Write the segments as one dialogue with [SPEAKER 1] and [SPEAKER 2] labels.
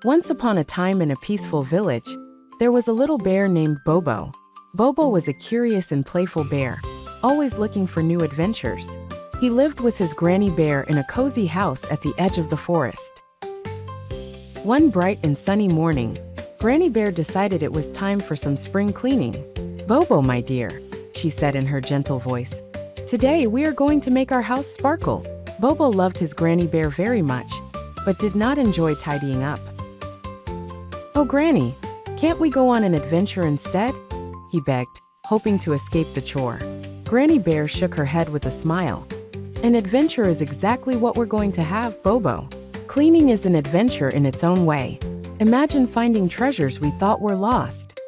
[SPEAKER 1] Once upon a time in a peaceful village, there was a little bear named Bobo. Bobo was a curious and playful bear, always looking for new adventures. He lived with his granny bear in a cozy house at the edge of the forest. One bright and sunny morning, Granny Bear decided it was time for some spring cleaning. "Bobo, my dear," she said in her gentle voice, "today we are going to make our house sparkle." Bobo loved his granny bear very much, but did not enjoy tidying up. "Oh, Granny, can't we go on an adventure instead?" he begged, hoping to escape the chore. Granny Bear shook her head with a smile. "An adventure is exactly what we're going to have, Bobo. Cleaning is an adventure in its own way. Imagine finding treasures we thought were lost."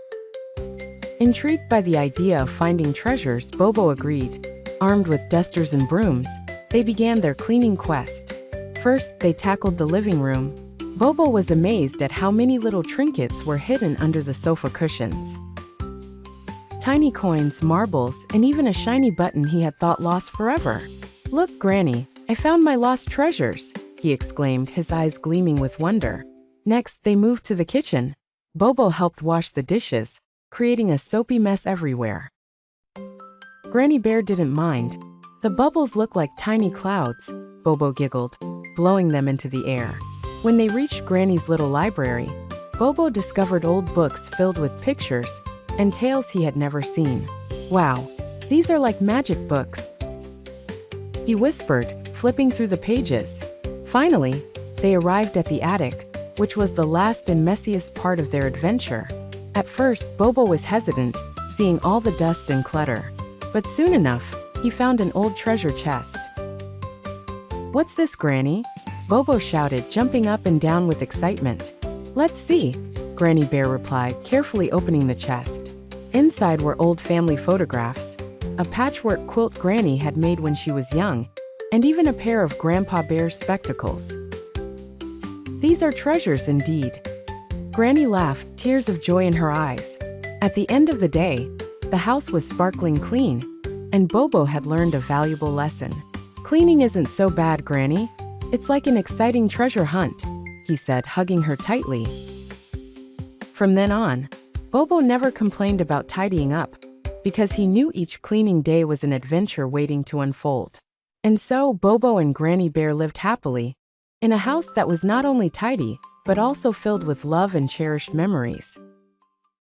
[SPEAKER 1] Intrigued by the idea of finding treasures, Bobo agreed. Armed with dusters and brooms, they began their cleaning quest. First, they tackled the living room. Bobo was amazed at how many little trinkets were hidden under the sofa cushions. Tiny coins, marbles, and even a shiny button he had thought lost forever. "Look, Granny, I found my lost treasures," he exclaimed, his eyes gleaming with wonder. Next, they moved to the kitchen. Bobo helped wash the dishes, creating a soapy mess everywhere. Granny Bear didn't mind. "The bubbles look like tiny clouds," Bobo giggled, blowing them into the air. When they reached Granny's little library, Bobo discovered old books filled with pictures and tales he had never seen. "Wow, these are like magic books," he whispered, flipping through the pages. Finally, they arrived at the attic, which was the last and messiest part of their adventure. At first, Bobo was hesitant, seeing all the dust and clutter. But soon enough, he found an old treasure chest. "What's this, Granny?" Bobo shouted, jumping up and down with excitement. "Let's see," Granny Bear replied, carefully opening the chest. Inside were old family photographs, a patchwork quilt Granny had made when she was young, and even a pair of Grandpa Bear's spectacles. "These are treasures indeed." Granny laughed, tears of joy in her eyes. At the end of the day, the house was sparkling clean, and Bobo had learned a valuable lesson. "Cleaning isn't so bad, Granny. It's like an exciting treasure hunt," he said, hugging her tightly. From then on, Bobo never complained about tidying up, because he knew each cleaning day was an adventure waiting to unfold. And so Bobo and Granny Bear lived happily, in a house that was not only tidy, but also filled with love and cherished memories.